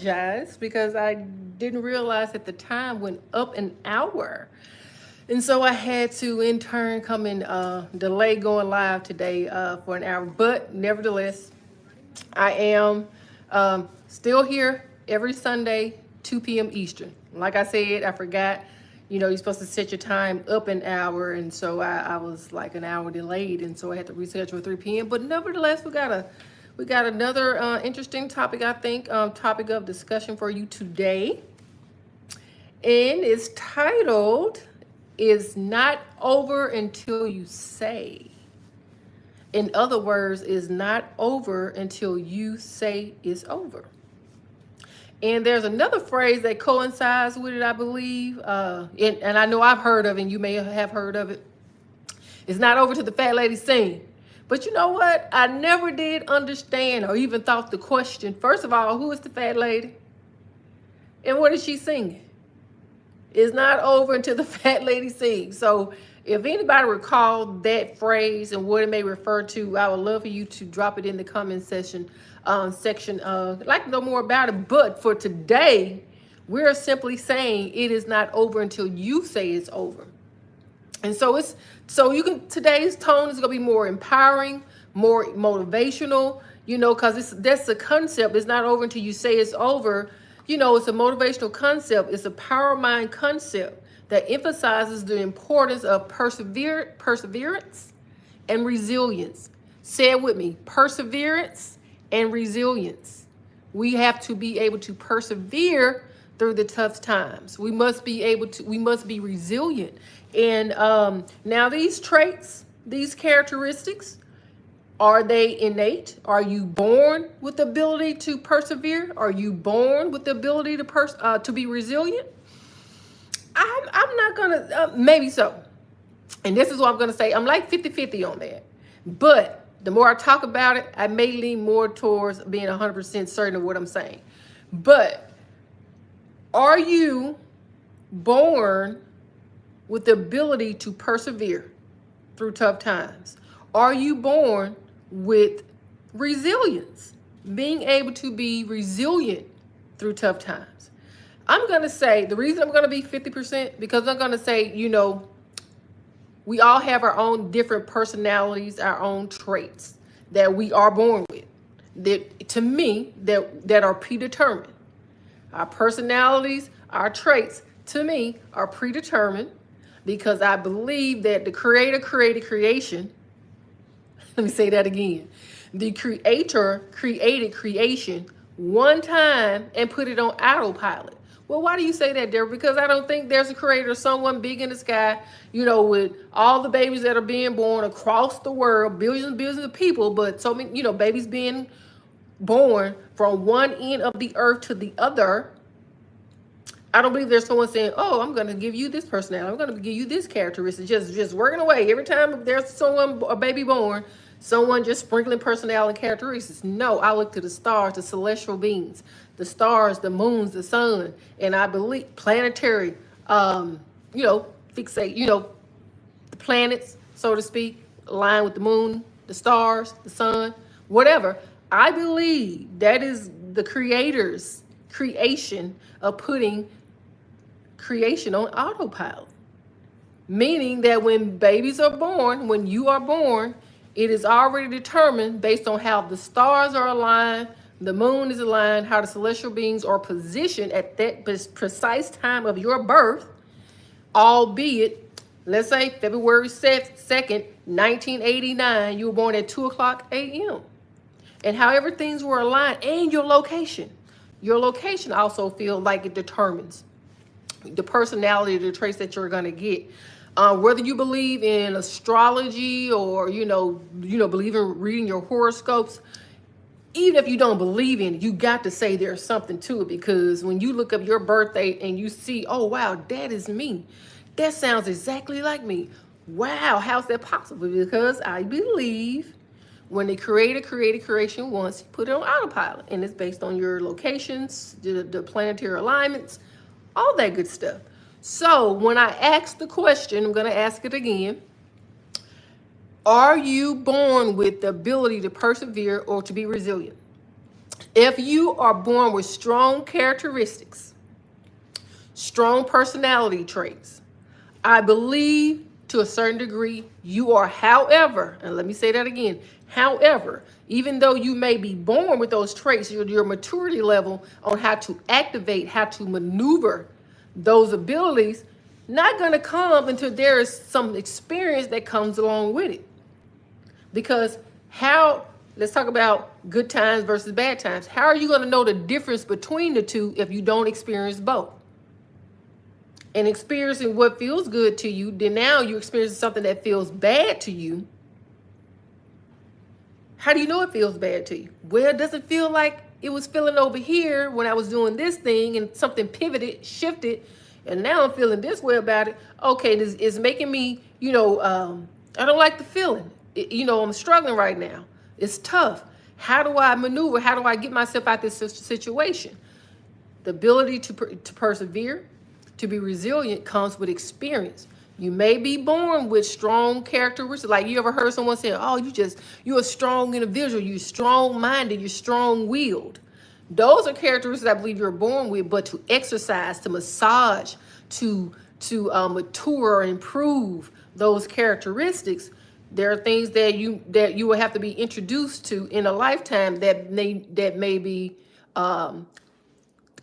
apologize because I didn't realize at the time went up an hour. And so I had to, in turn, come and delay going live today for an hour. But nevertheless, I am still here every Sunday, 2 p.m. Eastern. Like I said, I forgot, you're supposed to set your time up an hour. And so I was like an hour delayed. And so I had to reschedule at 3 p.m. But nevertheless, we got another interesting topic, I think, topic of discussion for you today. And it's titled, "Is Not Over Until You Say." In other words, is not over until you say it's over. And there's another phrase that coincides with it, I believe. And I know I've heard of it, and you may have heard of it. It's not over till the fat lady sing. But you know what? I never did understand or even thought the question. First of all, who is the fat lady? And what is she singing? It's not over until the fat lady sings. So if anybody recalled that phrase and what it may refer to, I would love for you to drop it in the comment section. I'd like to know more about it. But for today, we're simply saying it is not over until you say it's over. And so today's tone is gonna be more empowering, more motivational, because that's the concept. It's not over until you say it's over. It's a motivational concept. It's a power mind concept that emphasizes the importance of perseverance and resilience. Say it with me: perseverance and resilience. We have to be able to persevere through the tough times. We must be resilient. And now these traits, these characteristics, are they innate? Are you born with the ability to persevere? Are you born with the ability to be resilient? I'm not gonna, maybe so. And this is what I'm gonna say. I'm like 50-50 on that. But the more I talk about it, I may lean more towards being 100% certain of what I'm saying. But are you born with the ability to persevere through tough times? Are you born with resilience, being able to be resilient through tough times? I'm going to say, the reason I'm going to be 50%, because I'm going to say, we all have our own different personalities, our own traits that we are born with, that to me, that are predetermined. Our personalities, our traits, to me, are predetermined, because I believe that the Creator created creation. Let me say that again. The Creator created creation one time and put it on autopilot. Well, why do you say that, Deborah? Because I don't think there's a creator, someone big in the sky, with all the babies that are being born across the world, billions and billions of people, but so many, babies being born from one end of the earth to the other. I don't believe there's someone saying, "Oh, I'm going to give you this personality. I'm going to give you this characteristic." Just working away. Every time there's a baby born, someone just sprinkling personality and characteristics. No, I look to the stars, the celestial beings, the stars, the moons, the sun, and I believe planetary, fixate, the planets, so to speak, align with the moon, the stars, the sun, whatever. I believe that is the Creator's creation of putting creation on autopilot. Meaning that when babies are born, when you are born, it is already determined based on how the stars are aligned, the moon is aligned, how the celestial beings are positioned at that precise time of your birth, albeit, let's say February 2nd, 1989, you were born at 2 o'clock a.m. And however things were aligned, and your location. Your location also feels like it determines the personality, the traits that you're going to get. Whether you believe in astrology or, believe in reading your horoscopes, even if you don't believe in it, you got to say there's something to it, because when you look up your birthday and you see, oh, wow, that is me. That sounds exactly like me. Wow, how's that possible? Because I believe when the Creator created creation once, he put it on autopilot, and it's based on your locations, the planetary alignments, all that good stuff. So when I ask the question, I'm going to ask it again. Are you born with the ability to persevere or to be resilient? If you are born with strong characteristics, strong personality traits, I believe to a certain degree you are, however, and let me say that again, however, even though you may be born with those traits, your maturity level on how to activate, how to maneuver those abilities, not going to come until there is some experience that comes along with it. Because let's talk about good times versus bad times. How are you going to know the difference between the two if you don't experience both? And experiencing what feels good to you, then now you're experiencing something that feels bad to you. How do you know it feels bad to you? Well, it doesn't feel like it was feeling over here when I was doing this thing and something pivoted, shifted, and now I'm feeling this way about it. Okay, this is making me, I don't like the feeling. I'm struggling right now. It's tough. How do I maneuver? How do I get myself out this situation? The ability to persevere, to be resilient comes with experience. You may be born with strong characteristics. Like you ever heard someone say, oh, you're a strong individual. You're strong-minded. You're strong-willed. Those are characteristics I believe you're born with, but to exercise, to massage, to mature and improve those characteristics, there are things that you will have to be introduced to in a lifetime that may be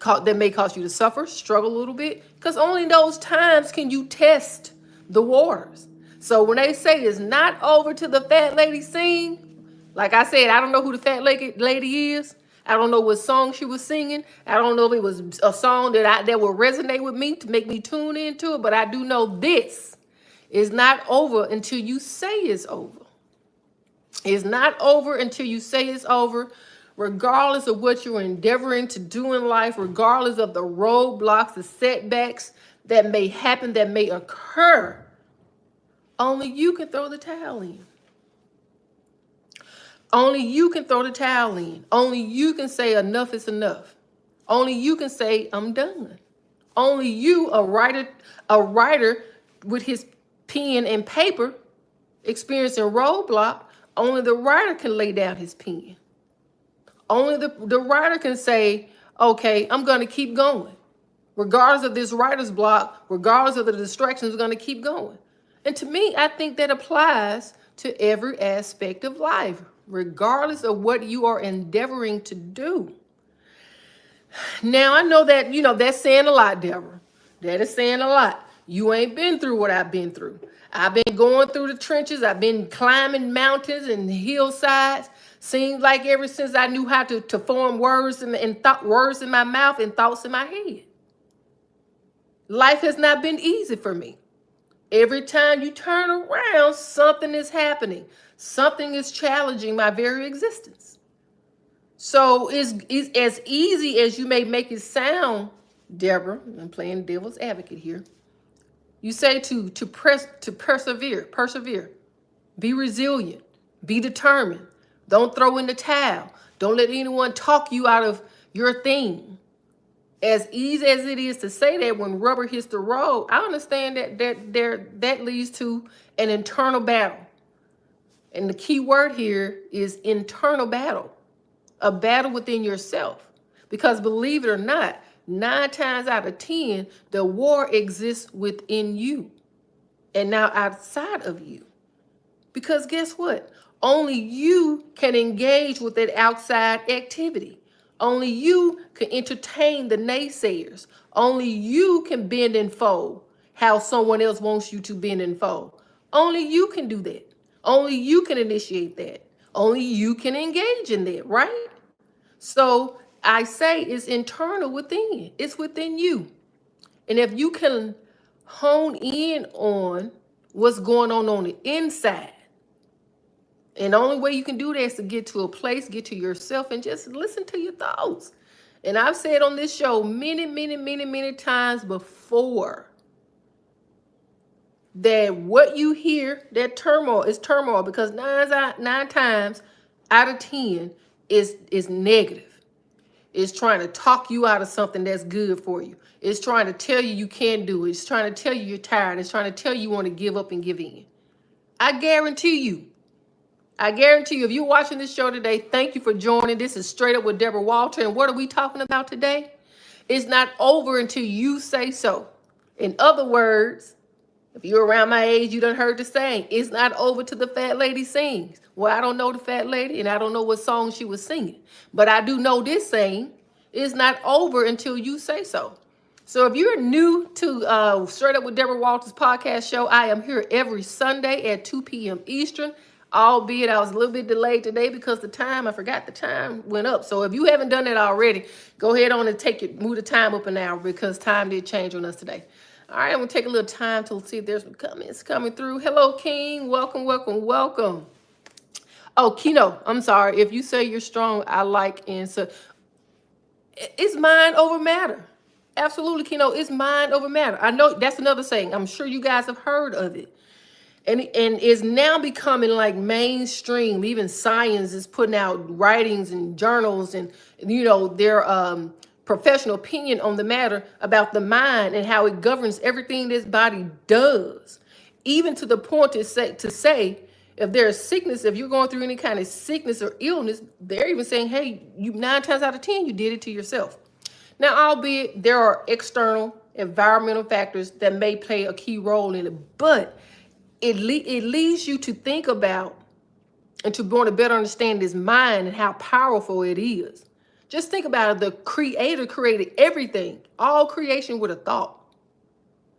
that may cause you to suffer, struggle a little bit, because only in those times can you test the waters. So when they say it's not over till the fat lady sing, like I said, I don't know who the fat lady is. I don't know what song she was singing. I don't know if it was a song that would resonate with me to make me tune into it, but I do know this is not over until you say it's over. It's not over until you say it's over. Regardless of what you're endeavoring to do in life, regardless of the roadblocks, the setbacks that may happen, that may occur, only you can throw the towel in. Only you can throw the towel in. Only you can say enough is enough. Only you can say I'm done. Only you, a writer with his pen and paper, experiencing roadblock, only the writer can lay down his pen. Only the writer can say, okay, I'm going to keep going. Regardless of this writer's block, regardless of the distractions, we're going to keep going. And to me, I think that applies to every aspect of life, regardless of what you are endeavoring to do. Now, I know that, that's saying a lot, Deborah. That is saying a lot. You ain't been through what I've been through. I've been going through the trenches. I've been climbing mountains and hillsides. Seems like ever since I knew how to form words words in my mouth and thoughts in my head. Life has not been easy for me. Every time you turn around, something is happening. Something is challenging my very existence. So it's as easy as you may make it sound, Deborah, I'm playing devil's advocate here. You say to persevere, be resilient, be determined. Don't throw in the towel. Don't let anyone talk you out of your thing. As easy as it is to say that when rubber hits the road, I understand that leads to an internal battle. And the key word here is internal battle, a battle within yourself. Because believe it or not, 9 times out of 10, the war exists within you and now outside of you. Because guess what? Only you can engage with that outside activity. Only you can entertain the naysayers. Only you can bend and fold how someone else wants you to bend and fold. Only you can do that. Only you can initiate that. Only you can engage in that, right? So I say it's internal within. It's within you. And if you can hone in on what's going on the inside, and the only way you can do that is to get to a place, get to yourself, and just listen to your thoughts. And I've said on this show many times before that what you hear, that turmoil is turmoil, because 9 times out of 10 is negative. It's trying to talk you out of something that's good for you. It's trying to tell you can't do it. It's trying to tell you you're tired. It's trying to tell you want to give up and give in. I guarantee you, I guarantee you, if you're watching this show today, thank you for joining. This is Straight Up with Deborah Walter. And what are we talking about today? It's not over until you say so. In other words, if you're around my age, you done heard the saying, it's not over till the fat lady sings. Well, I don't know the fat lady, and I don't know what song she was singing. But I do know this saying, it's not over until you say so. So if you're new to Straight Up with Deborah Walters podcast show, I am here every Sunday at 2 p.m. Eastern, albeit I was a little bit delayed today because I forgot the time went up. So if you haven't done it already, go ahead on and move the time up an hour because time did change on us today. All right, I'm going to take a little time to see if there's some comments coming through. Hello, King. Welcome, welcome, welcome. Oh, Kino, I'm sorry. If you say you're strong, I like and so it's mind over matter. Absolutely, Kino. It's mind over matter. I know that's another saying. I'm sure you guys have heard of it. And it's now becoming like mainstream. Even science is putting out writings and journals and, their professional opinion on the matter about the mind and how it governs everything this body does. Even to the point to say if there's sickness, if you're going through any kind of sickness or illness, they're even saying, hey, you 9 times out of 10, you did it to yourself. Now, albeit there are external environmental factors that may play a key role in it, but it leads you to think about and to want to better understand this mind and how powerful it is. Just think about it. The Creator created everything, all creation with a thought.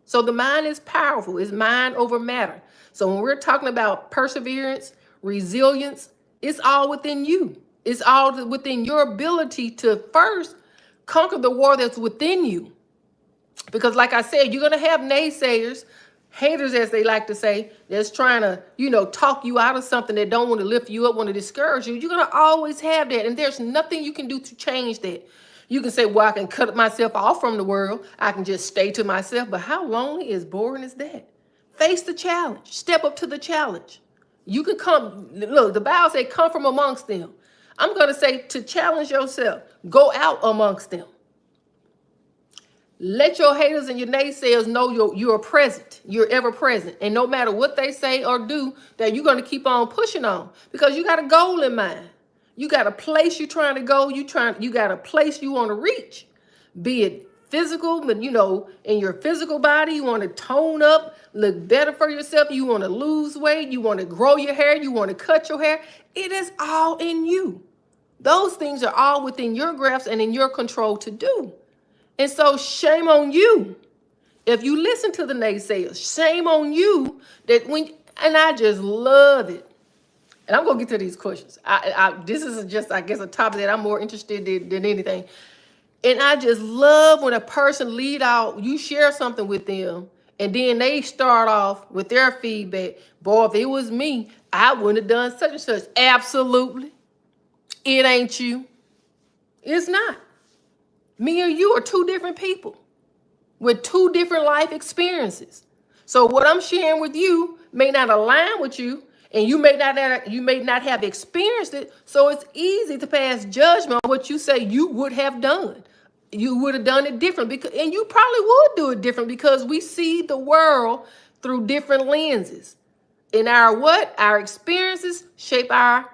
So the mind is powerful. It's mind over matter. So when we're talking about perseverance, resilience, it's all within you. It's all within your ability to first conquer the war that's within you. Because like I said, you're going to have naysayers, haters, as they like to say, that's trying to, talk you out of something that don't want to lift you up, want to discourage you. You're going to always have that. And there's nothing you can do to change that. You can say, well, I can cut myself off from the world. I can just stay to myself. But how lonely is boring is that? Face the challenge. Step up to the challenge. You can come. Look, the Bible says, come from amongst them. I'm going to say to challenge yourself. Go out amongst them. Let your haters and your naysayers know you're present. You're ever present. And no matter what they say or do, that you're going to keep on pushing on. Because you got a goal in mind. You got a place you're trying to go. You got a place you want to reach. Be it physical, but in your physical body, you want to tone up, look better for yourself. You want to lose weight. You want to grow your hair. You want to cut your hair. It is all in you. Those things are all within your grasp and in your control to do. And so shame on you if you listen to the naysayers. Shame on you and I just love it. And I'm going to get to these questions. This is just, I guess, a topic that I'm more interested in than anything. And I just love when a person you share something with them, and then they start off with their feedback. Boy, if it was me, I wouldn't have done such and such. Absolutely. It ain't you. It's not. Me or you are two different people with two different life experiences. So what I'm sharing with you may not align with you, and you may not have experienced it. So it's easy to pass judgment on what you say you would have done. You would have done it different and you probably would do it different because we see the world through different lenses. And our experiences shape our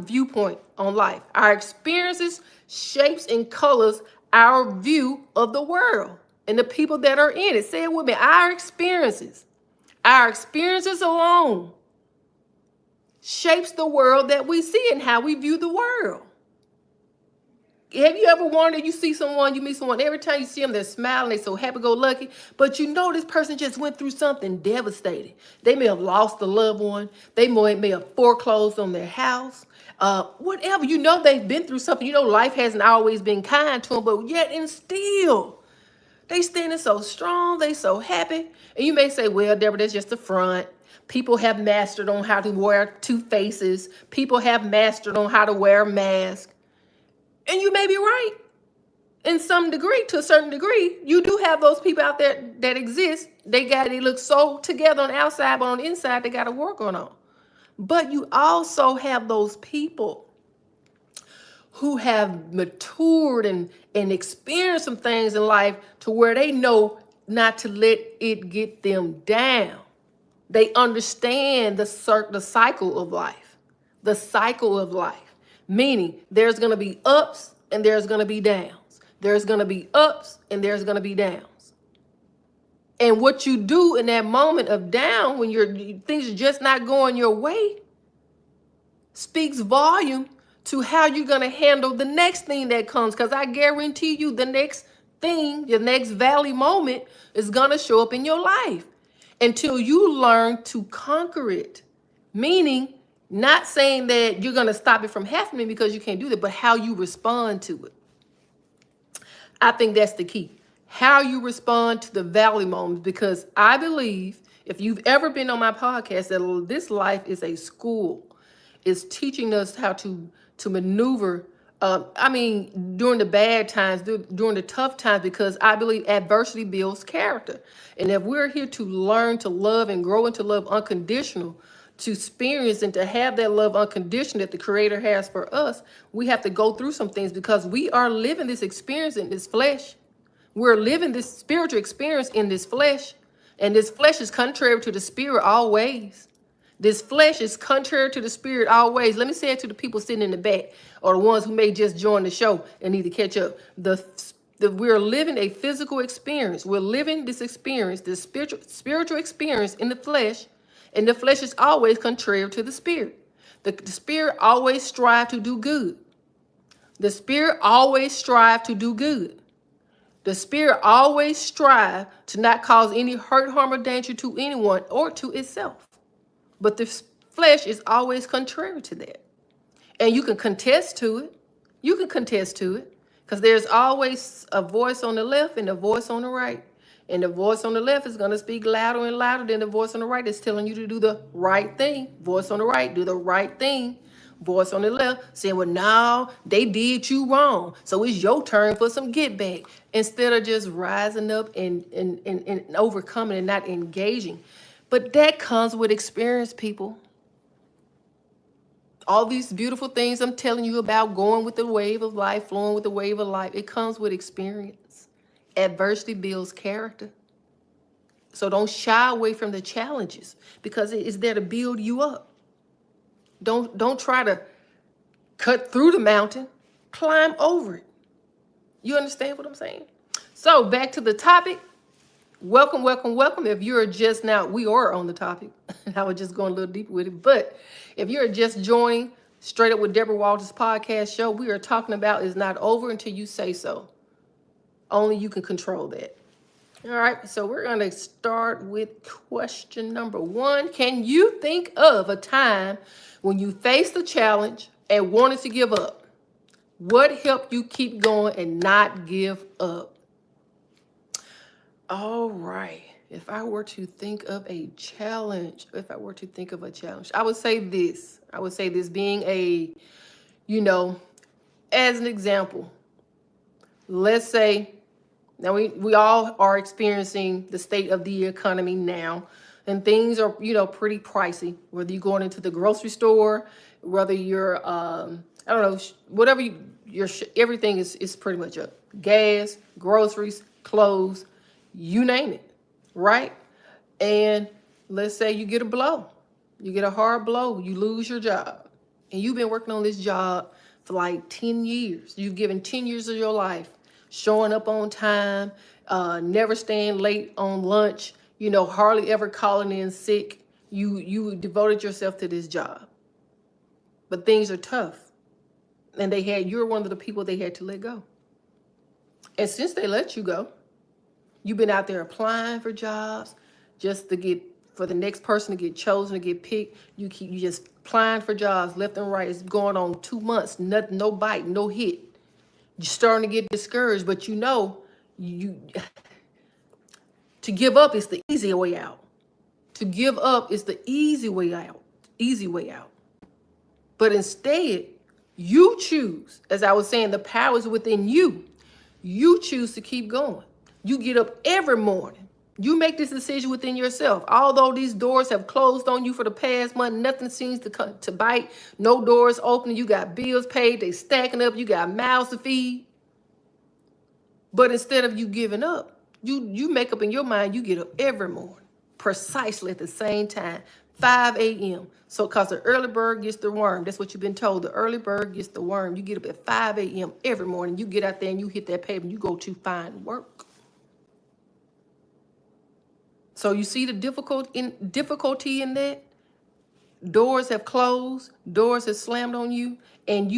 viewpoint on life. Our experiences shapes and colors our view of the world and the people that are in it. Say it with me. Our experiences alone shapes the world that we see and how we view the world. Have you ever wondered, you meet someone, every time you see them, they're smiling, they're so happy-go-lucky, but this person just went through something devastating. They may have lost a loved one. They may have foreclosed on their house. Whatever, they've been through something. Life hasn't always been kind to them, but yet and still, they standing so strong, they so happy. And you may say, well, Deborah, that's just the front. People have mastered on how to wear two faces. People have mastered on how to wear a mask. And you may be right. To a certain degree, you do have those people out there that exist. They look so together on the outside, but on the inside, they got to work on. But you also have those people who have matured and experienced some things in life to where they know not to let it get them down. They understand the cycle of life. the cycle of life, meaning there's going to be ups and there's going to be downs. There's going to be ups and there's going to be downs. And what you do in that moment of down, when things are just not going your way, speaks volume to how you're going to handle the next thing that comes. Because I guarantee you the next thing, your next valley moment is going to show up in your life until you learn to conquer it. Meaning, not saying that you're going to stop it from happening because you can't do that, but how you respond to it. I think that's the key. How you respond to the valley moments, because I believe if you've ever been on my podcast, that this life is a school. It's teaching us how to maneuver. During the bad times, during the tough times, because I believe adversity builds character. And if we're here to learn to love and grow into love unconditional, to experience and to have that love unconditional that the Creator has for us, we have to go through some things, because we are living this experience in this flesh. We're living this spiritual experience in this flesh, and this flesh is contrary to the spirit always. This flesh is contrary to the spirit always. Let me say it to the people sitting in the back, or the ones who may just join the show and need to catch up. We're living a physical experience. We're living this experience, this spiritual experience in the flesh, and the flesh is always contrary to the spirit. The spirit always strives to do good. The spirit always strives to do good. The spirit always strives to not cause any hurt, harm, or danger to anyone or to itself. But the flesh is always contrary to that. And you can contest to it. You can contest to it, because there's always a voice on the left and a voice on the right. And the voice on the left is going to speak louder and louder than the voice on the right that's telling you to do the right thing. Voice on the right, do the right thing. Voice on the left saying, well, no, they did you wrong, so it's your turn for some get back. Instead of just rising up and overcoming and not engaging. But that comes with experience, people. All these beautiful things I'm telling you about, going with the wave of life, flowing with the wave of life, it comes with experience. Adversity builds character. So don't shy away from the challenges, because it is there to build you up. Don't try to cut through the mountain, climb over it. You understand what I'm saying? So back to the topic. Welcome, welcome, welcome. If you're just now, we are on the topic. I was just going a little deeper with it. But if you're just joining Straight Up with Deborah Walters podcast show, we are talking about is not over until you say so. Only you can control that. All right, so we're going to start with question number 1. Can you think of a time when you faced a challenge and wanted to give up? What helped you keep going and not give up? All right. If I were to think of a challenge, I would say this. Being as an example, let's say, now we all are experiencing the state of the economy now, and things are, pretty pricey, whether you're going into the grocery store, whether you're, whatever everything is pretty much up. Gas, groceries, clothes, you name it, right? And let's say you get a blow. You get a hard blow. You lose your job. And you've been working on this job for like 10 years. You've given 10 years of your life, showing up on time, never staying late on lunch, hardly ever calling in sick. You devoted yourself to this job. But things are tough. And you're one of the people they had to let go. And since they let you go, you've been out there applying for jobs just for the next person to get chosen, to get picked. You just applying for jobs left and right. It's going on 2 months, nothing, no bite, no hit. You're starting to get discouraged, but to give up is the easy way out. To give up is the easy way out. But instead, you choose, as I was saying, the power is within you. You choose to keep going. You get up every morning. You make this decision within yourself. Although these doors have closed on you for the past month, nothing seems to bite. No doors open. You got bills paid. They stacking up. You got mouths to feed. But instead of you giving up, you make up in your mind, you get up every morning. precisely at the same time, 5 a.m. So, because the early bird gets the worm. That's what you've been told. The early bird gets the worm. You get up at 5 a.m. every morning. You get out there and you hit that paper and you go to find work. So you see the difficulty in that? Doors have closed, doors have slammed on you,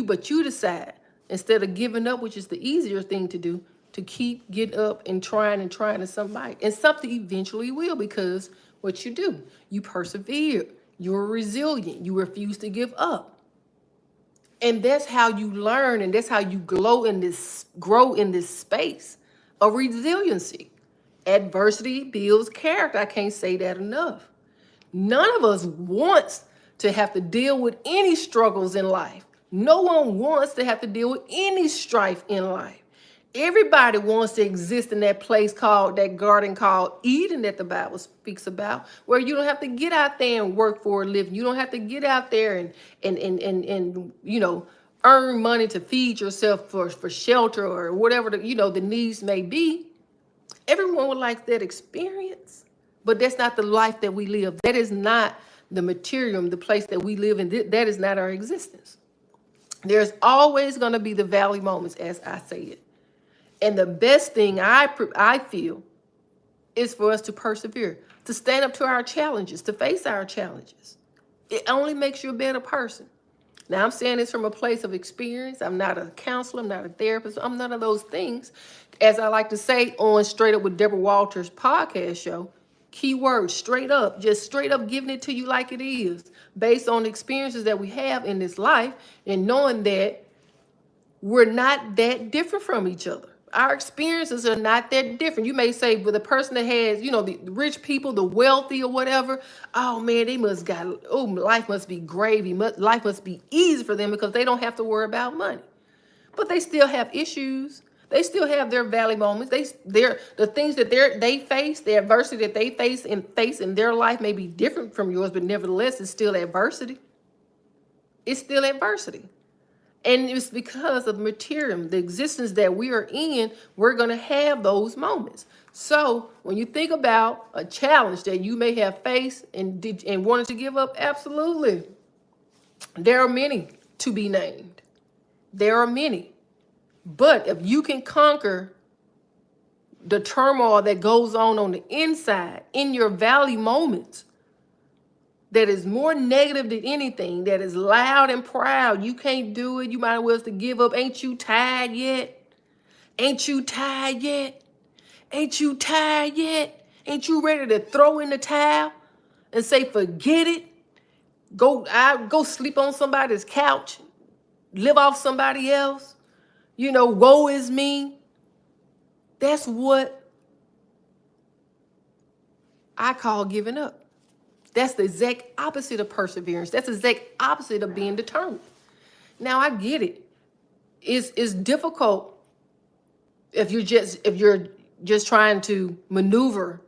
but you decide, instead of giving up, which is the easier thing to do, to keep getting up and trying to somebody. And something eventually will, because what you do, you persevere, you're resilient, you refuse to give up. And that's how you learn, and that's how you grow in this space of resiliency. Adversity builds character. I can't say that enough. None of us wants to have to deal with any struggles in life. No one wants to have to deal with any strife in life. Everybody wants to exist in that place called, that garden called Eden that the Bible speaks about, where you don't have to get out there and work for a living. You don't have to get out there and earn money to feed yourself for shelter or whatever the needs may be. Everyone would like that experience, but that's not the life that we live. That is not the material, the place that we live in. That is not our existence. There's always going to be the valley moments, as I say it. And the best thing I feel is for us to persevere, to stand up to our challenges, to face our challenges. It only makes you a better person. Now, I'm saying this from a place of experience. I'm not a counselor. I'm not a therapist. I'm none of those things. As I like to say on Straight Up with Deborah Walters podcast show, keyword, straight up, just straight up giving it to you like it is, based on the experiences that we have in this life, and knowing that we're not that different from each other. Our experiences are not that different. You may say, but the person that has, the rich people, the wealthy or whatever, oh man, life must be gravy. Life must be easy for them because they don't have to worry about money. But they still have issues. They still have their valley moments. The things that they face, the adversity that they face in their life may be different from yours, but nevertheless, it's still adversity. It's still adversity. And it's because of material, the existence that we are in, we're going to have those moments. So when you think about a challenge that you may have faced and wanted to give up, absolutely. There are many to be named. There are many. But if you can conquer the turmoil that goes on the inside, in your valley moments, that is more negative than anything, that is loud and proud, you can't do it, you might as well to give up. Ain't you tired yet? Ain't you tired yet? Ain't you tired yet? Ain't you ready to throw in the towel and say, forget it? Go sleep on somebody's couch, live off somebody else. Woe is me. That's what I call giving up. That's the exact opposite of perseverance. That's the exact opposite of being determined. Now, I get it. It's difficult if you're just trying to maneuver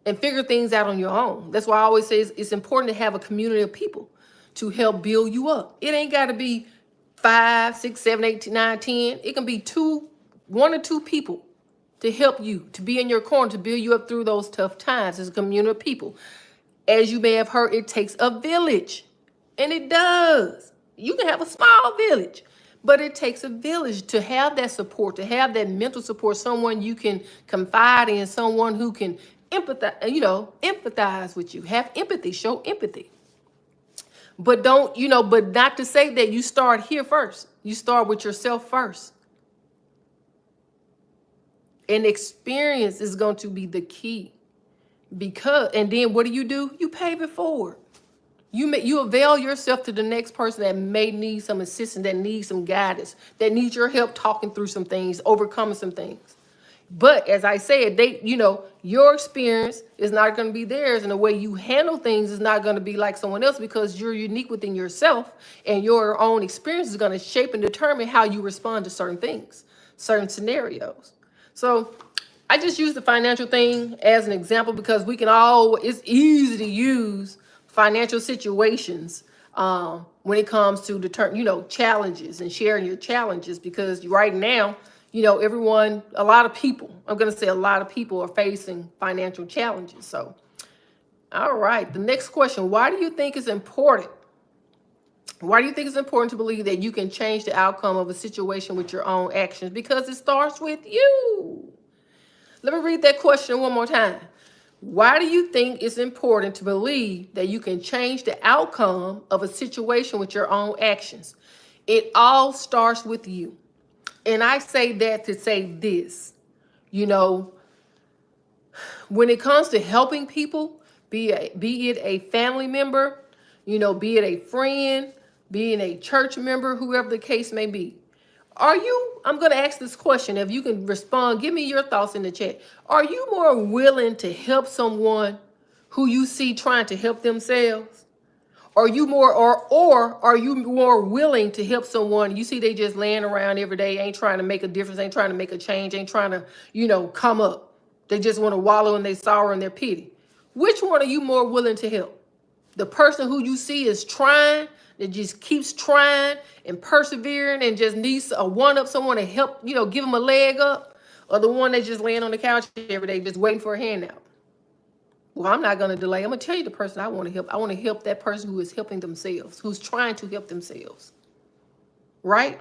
and figure things out on your own. That's why I always say it's important to have a community of people to help build you up. It ain't got to be 5, 6, 7, 8, 9, 10. It can be 1 or 2 people to help you, to be in your corner, to build you up through those tough times. As a community of people. As you may have heard, it takes a village. And it does. You can have a small village, but it takes a village to have that support, to have that mental support, someone you can confide in, someone who can empathize with you. Have empathy, show empathy. But but not to say that you start here first. You start with yourself first. And experience is going to be the key. And then what do? You pave it forward. You avail yourself to the next person that may need some assistance, that needs some guidance, that needs your help talking through some things, overcoming some things. But as I said, your experience is not going to be theirs, and the way you handle things is not going to be like someone else, because you're unique within yourself, and your own experience is going to shape and determine how you respond to certain things, certain scenarios. So I just use the financial thing as an example because it's easy to use financial situations when it comes to challenges and sharing your challenges, because right now, a lot of people are facing financial challenges. So All right. The next question. Why do you think it's important? Why do you think it's important to believe that you can change the outcome of a situation with your own actions? Because it starts with you. Let me read that question one more time. Why do you think it's important to believe that you can change the outcome of a situation with your own actions? It all starts with you. And I say that to say this, you know, when it comes to helping people, be it a family member, be it a friend, be it a church member, whoever the case may be. I'm going to ask this question. If you can respond, give me your thoughts in the chat. Are you more willing to help someone who you see trying to help themselves? Are you more, or are you more willing to help someone you see they just laying around every day, ain't trying to make a difference, ain't trying to make a change, ain't trying to, come up. They just want to wallow in their sorrow and their pity. Which one are you more willing to help? The person who you see is trying, that just keeps trying and persevering and just needs a one-up, someone to help, give them a leg up, or the one that's just laying on the couch every day just waiting for a handout? Well, I'm not going to delay. I'm going to tell you the person I want to help. I want to help that person who is helping themselves, who's trying to help themselves, right?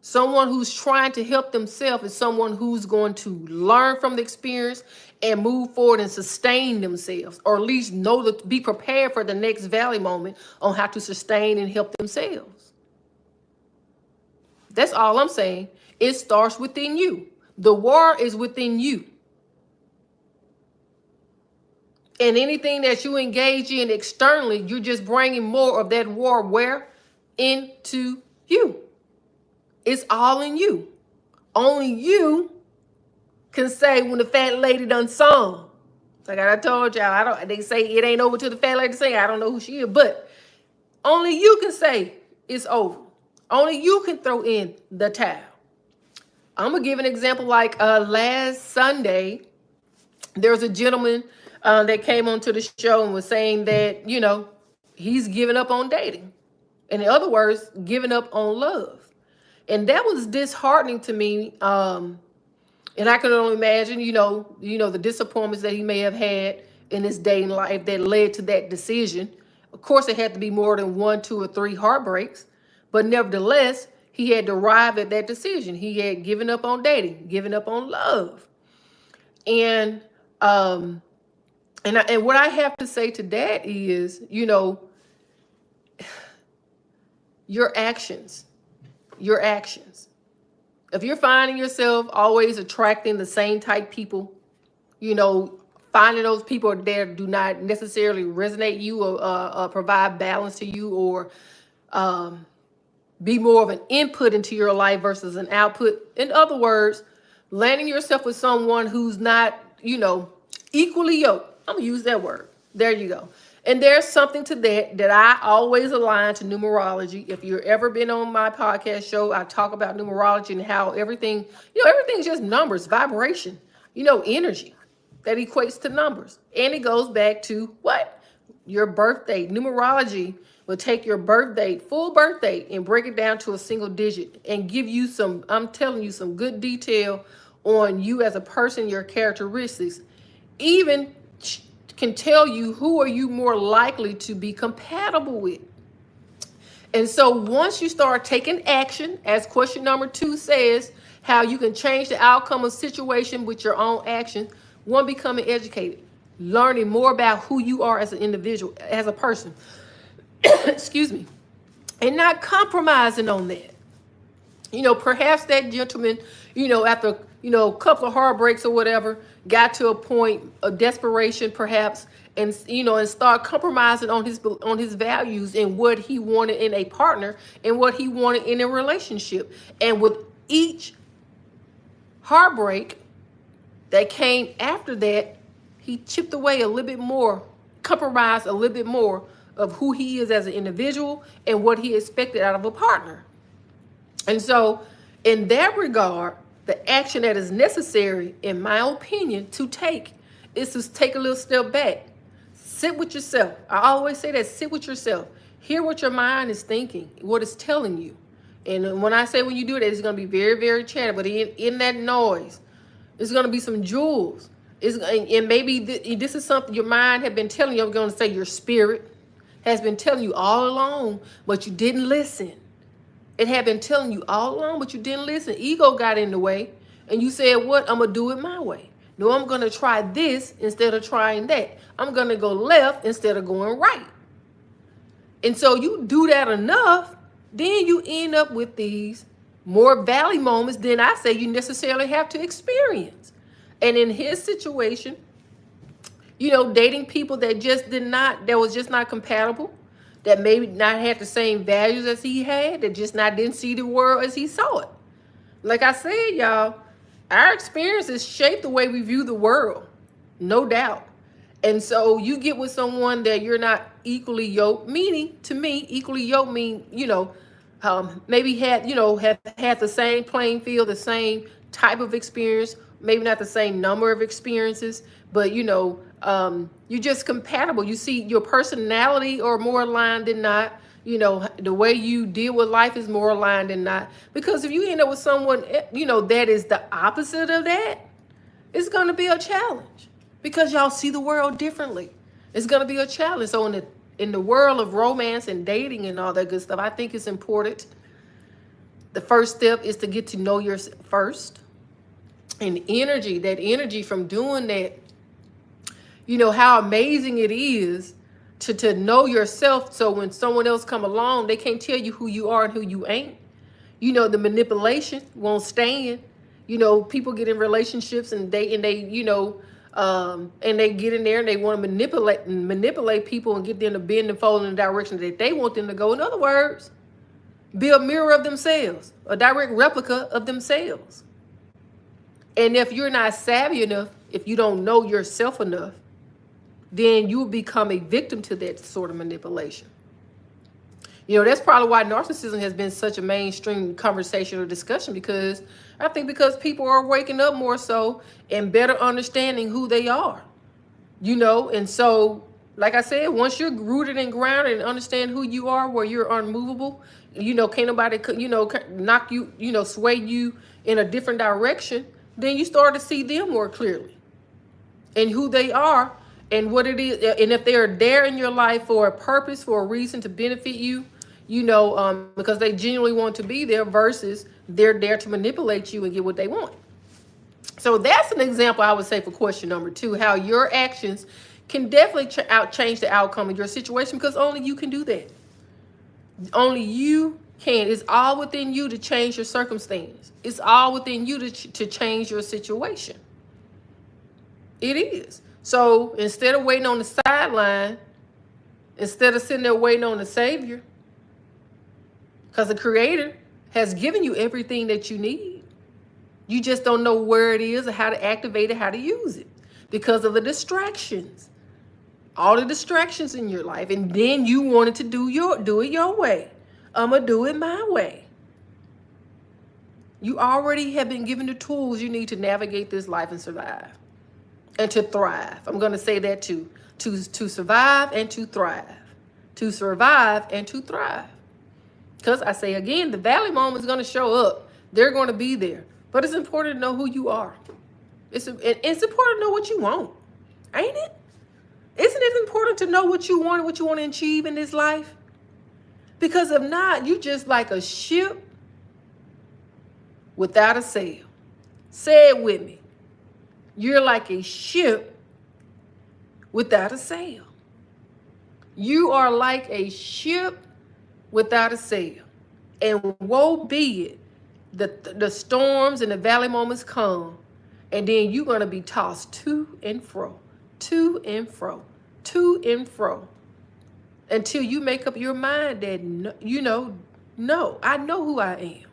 Someone who's trying to help themselves is someone who's going to learn from the experience and move forward and sustain themselves, or at least be prepared for the next valley moment on how to sustain and help themselves. That's all I'm saying. It starts within you. The war is within you. And anything that you engage in externally, you're just bringing more of that war where? Into you. It's all in you. Only you can say when the fat lady done sung. Like I told y'all, they say it ain't over till the fat lady sing. I don't know who she is, but only you can say it's over. Only you can throw in the towel. I'm going to give an example. Like last Sunday, there was a gentleman that came onto the show and was saying that, he's giving up on dating. In other words, giving up on love. And that was disheartening to me. And I can only imagine, the disappointments that he may have had in his dating life that led to that decision. Of course, it had to be more than 1, 2, or 3 heartbreaks. But nevertheless, he had to arrive at that decision. He had given up on dating, given up on love. And what I have to say to that is, your actions. If you're finding yourself always attracting the same type people, finding those people that do not necessarily resonate you or provide balance to you, or be more of an input into your life versus an output. In other words, landing yourself with someone who's not, equally yoked. I'm going to use that word. There you go. And there's something to that I always align to numerology. If you've ever been on my podcast show, I talk about numerology and how everything, everything's just numbers, vibration, energy that equates to numbers. And it goes back to what? Your birth date. Numerology will take your birth date, full birth date, and break it down to a single digit and give you some, I'm telling you, some good detail on you as a person, your characteristics. Even can tell you who are you more likely to be compatible with. And so once you start taking action, as question number 2 says, how you can change the outcome of situation with your own action, one, becoming educated, learning more about who you are as an individual, as a person, excuse me, and not compromising on that. Perhaps that gentleman, after, a couple of heartbreaks or whatever, got to a point of desperation, perhaps, and, and start compromising on his values and what he wanted in a partner and what he wanted in a relationship. And with each heartbreak that came after that, he chipped away a little bit more, compromised a little bit more of who he is as an individual and what he expected out of a partner. And so in that regard, the action that is necessary, in my opinion, to take is to take a little step back. Sit with yourself. I always say that, sit with yourself. Hear what your mind is thinking, what it's telling you. And when I say when you do that, it's going to be very, very chatty. But in that noise, there's going to be some jewels And maybe this is something your mind had been telling you. I'm going to say your spirit has been telling you all along, but you didn't listen. It had been telling you all along, but you didn't listen. Ego got in the way, and you said, what? I'm going to do it my way. No, I'm going to try this instead of trying that. I'm going to go left instead of going right. And so you do that enough, then you end up with these more valley moments than I say you necessarily have to experience. And in his situation, dating people that that was just not compatible, that maybe not had the same values as he had, that just didn't see the world as he saw it. Like I said, y'all, our experiences shape the way we view the world, no doubt. And so you get with someone that you're not equally yoked, meaning, to me, equally yoked mean, maybe have had the same playing field, the same type of experience, maybe not the same number of experiences, but you're just compatible. You see your personality are more aligned than not. The way you deal with life is more aligned than not. Because if you end up with someone, that is the opposite of that, it's going to be a challenge because y'all see the world differently. It's going to be a challenge. So in the world of romance and dating and all that good stuff, I think it's important. The first step is to get to know yourself first. And that energy from doing that, how amazing it is to know yourself. So when someone else come along, they can't tell you who you are and who you ain't. The manipulation won't stand. People get in relationships and they get in there and they want to manipulate people and get them to bend and fold in the direction that they want them to go. In other words, be a mirror of themselves, a direct replica of themselves. And if you're not savvy enough, if you don't know yourself enough, then you will become a victim to that sort of manipulation. That's probably why narcissism has been such a mainstream conversation or discussion, because people are waking up more so and better understanding who they are. And so, like I said, once you're rooted and grounded and understand who you are, where you're unmovable, can't nobody, knock you, sway you in a different direction, then you start to see them more clearly and who they are and what it is. And if they're there in your life for a purpose, for a reason to benefit you, because they genuinely want to be there versus they're there to manipulate you and get what they want. So that's an example, I would say, for question number 2, how your actions can definitely change the outcome of your situation, because only you can do that. Only you can. It's all within you to change your circumstance. It's all within you to change your situation. It is. So instead of waiting on the sideline, instead of sitting there waiting on the Savior, because the Creator has given you everything that you need. You just don't know where it is or how to activate it, how to use it, because of the distractions. All the distractions in your life. And then you wanted to do it your way. I'm going to do it my way. You already have been given the tools you need to navigate this life and survive. And to thrive. I'm going to say that too. To survive and to thrive. To survive and to thrive. Because I say again, the valley moment is going to show up. They're going to be there. But it's important to know who you are. It's important to know what you want. Ain't it? Isn't it important to know what you want and what you want to achieve in this life? Because if not, you just like a ship without a sail. Say it with me. You're like a ship without a sail. You are like a ship without a sail. And woe be it, the storms and the valley moments come, and then you're going to be tossed to and fro, to and fro, to and fro, until you make up your mind that, no, I know who I am.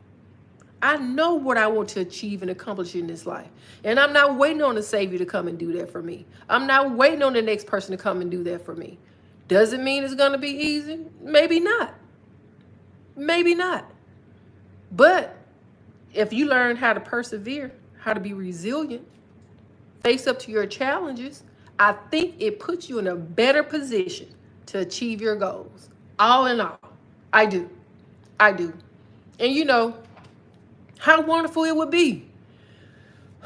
I know what I want to achieve and accomplish in this life. And I'm not waiting on the Savior to come and do that for me. I'm not waiting on the next person to come and do that for me. Does it mean it's going to be easy? Maybe not. Maybe not. But if you learn how to persevere, how to be resilient, face up to your challenges, I think it puts you in a better position to achieve your goals. All in all, I do. And how wonderful it would be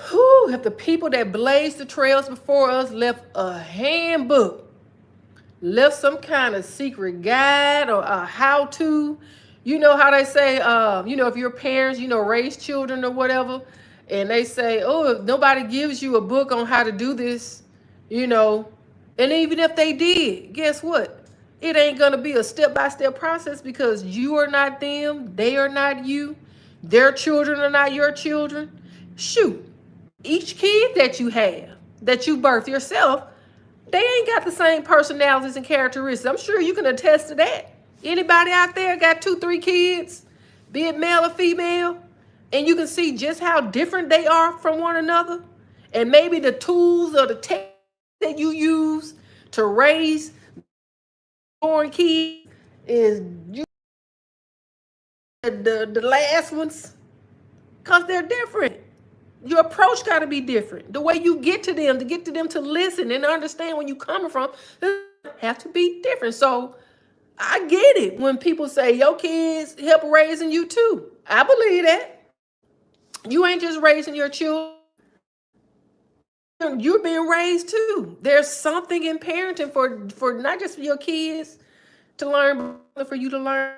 Whew, if the people that blazed the trails before us left a handbook, left some kind of secret guide or a how to, you know how they say, if your parents, raise children or whatever, and they say, oh, if nobody gives you a book on how to do this, you know, and even if they did, guess what? It ain't going to be a step-by-step process because you are not them, they are not you, their children are not your children. Shoot, each kid that you have, that you birth yourself, they ain't got the same personalities and characteristics. I'm sure you can attest to that. Anybody out there got 2, 3 kids, be it male or female, and you can see just how different they are from one another, and maybe the tools or the tech that you use to raise born kids is the last ones, because they're different. Your approach got to be different. The way you get to them, to listen and understand where you're coming from, have to be different. So I get it when people say your kids help raising you too. I believe that. You ain't just raising your children, you're being raised too. There's something in parenting for not just for your kids to learn, but for you to learn.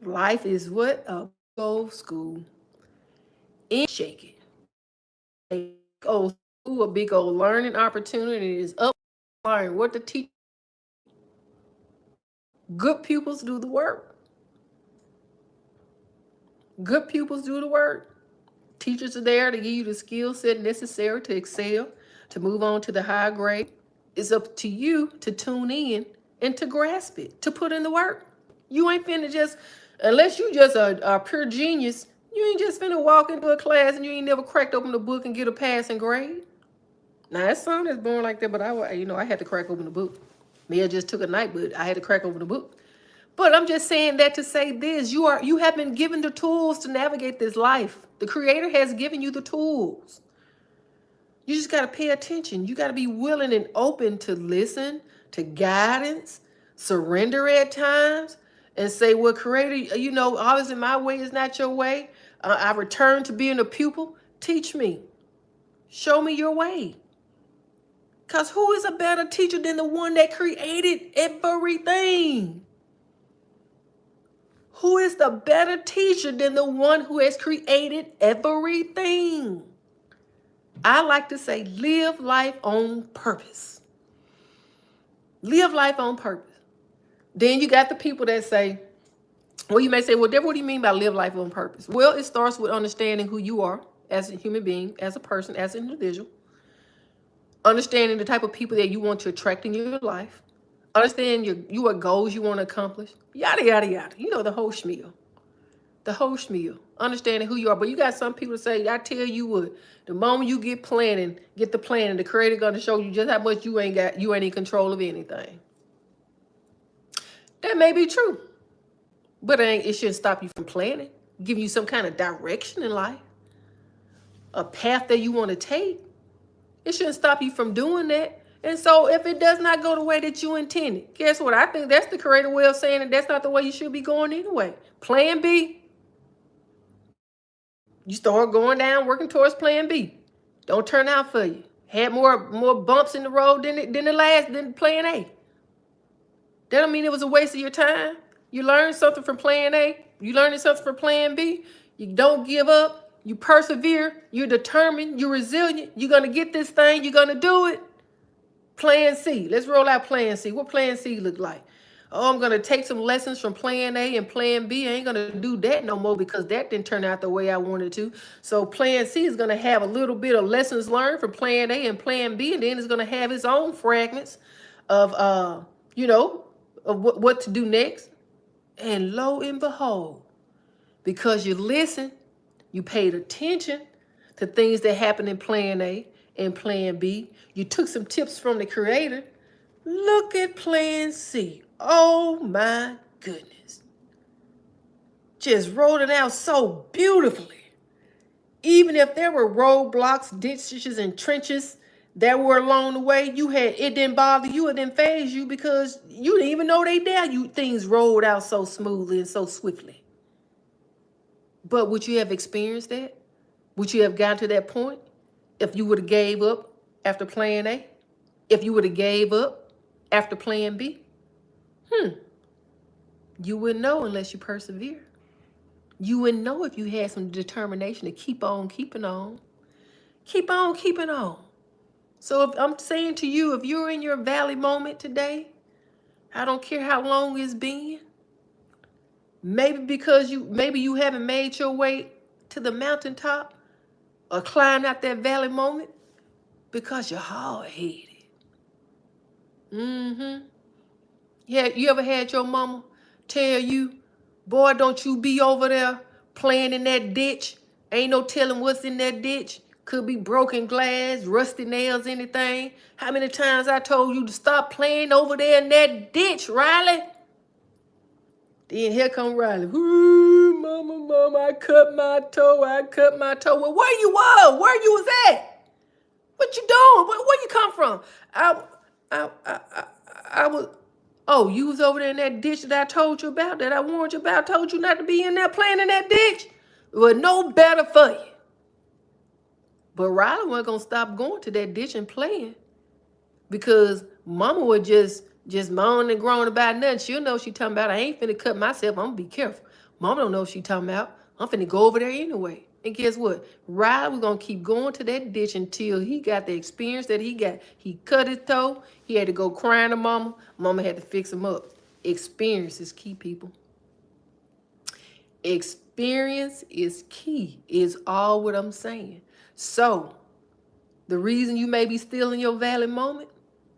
Life is what? A big old school. Shake it. A big old school, a big old learning opportunity is up. Learn what to teach. Good pupils do the work. Good pupils do the work. Teachers are there to give you the skill set necessary to excel, to move on to the higher grade. It's up to you to tune in and to grasp it, to put in the work. You ain't finna just, unless you just a pure genius, you ain't just finna walk into a class and you ain't never cracked open the book and get a passing grade. Now, that's some that's born like that, but I had to crack open the book. Mia just took a night, but I had to crack open the book. But I'm just saying that to say this: you have been given the tools to navigate this life. The Creator has given you the tools. You just got to pay attention. You got to be willing and open to listen, to guidance, surrender at times, and say, well, Creator, obviously my way is not your way. I return to being a pupil. Teach me. Show me your way. Because who is a better teacher than the one that created everything? Who is the better teacher than the one who has created everything? I like to say, live life on purpose. Live life on purpose. Then you got the people that say, well, you may say, well, Deborah, what do you mean by live life on purpose? Well, it starts with understanding who you are as a human being, as a person, as an individual. Understanding the type of people that you want to attract in your life. Understand your goals you want to accomplish. Yada, yada, yada. You know, the whole schmeal. The whole schmeal. Understanding who you are. But you got some people say, I tell you what, the moment you get the planning, the Creator going to show you just how much you ain't in control of anything. That may be true. But it shouldn't stop you from planning. Give you some kind of direction in life. A path that you want to take. It shouldn't stop you from doing that. And so if it does not go the way that you intended, guess what? I think that's the Creator way of saying that that's not the way you should be going anyway. Plan B. You start going down, working towards plan B. Don't turn out for you. Had more bumps in the road than plan A. That don't mean it was a waste of your time. You learned something from plan A. You learned something from plan B. You don't give up. You persevere. You're determined. You're resilient. You're going to get this thing. You're going to do it. Plan C. Let's roll out plan C. What plan C look like? Oh, I'm going to take some lessons from plan A and plan B. I ain't going to do that no more because that didn't turn out the way I wanted to. So plan C is going to have a little bit of lessons learned from plan A and plan B, and then it's going to have its own fragments of, of what to do next. And lo and behold, because you listened, you paid attention to things that happened in plan A and plan B, you took some tips from the Creator. Look at plan C. Oh my goodness. Just rolled it out so beautifully. Even if there were roadblocks, ditches, and trenches that were along the way, it didn't bother you, it didn't faze you because you didn't even know they there. Things rolled out so smoothly and so swiftly. But would you have experienced that? Would you have gotten to that point? if you would have gave up after plan A, if you would have gave up after plan B, you wouldn't know unless you persevere. You wouldn't know if you had some determination to keep on keeping on. Keep on keeping on. So if I'm saying to you, if you're in your valley moment today, I don't care how long it's been, maybe you haven't made your way to the mountaintop or climbed out that valley moment because you're hard-headed. Yeah, you ever had your mama tell you, boy, don't you be over there playing in that ditch. Ain't no telling what's in that ditch. Could be broken glass, rusty nails, anything. How many times I told you to stop playing over there in that ditch, Riley? Then here come Riley. Ooh, mama, I cut my toe. Well, where you was? Where you was at? What you doing? Where you come from? I was... Oh, you was over there in that ditch that I told you about, that I warned you about, told you not to be in there playing in that ditch? Well, no better for you. But Riley wasn't going to stop going to that ditch and playing because mama was just moaning and groaning about nothing. She'll know she talking about, I ain't finna cut myself. I'm going to be careful. Mama don't know what she talking about. I'm finna go over there anyway. And guess what? Riley was going to keep going to that ditch until he got the experience that he got. He cut his toe. He had to go crying to mama. Mama had to fix him up. Experience is key, people. Experience is key, is all what I'm saying. So, the reason you may be still in your valley moment,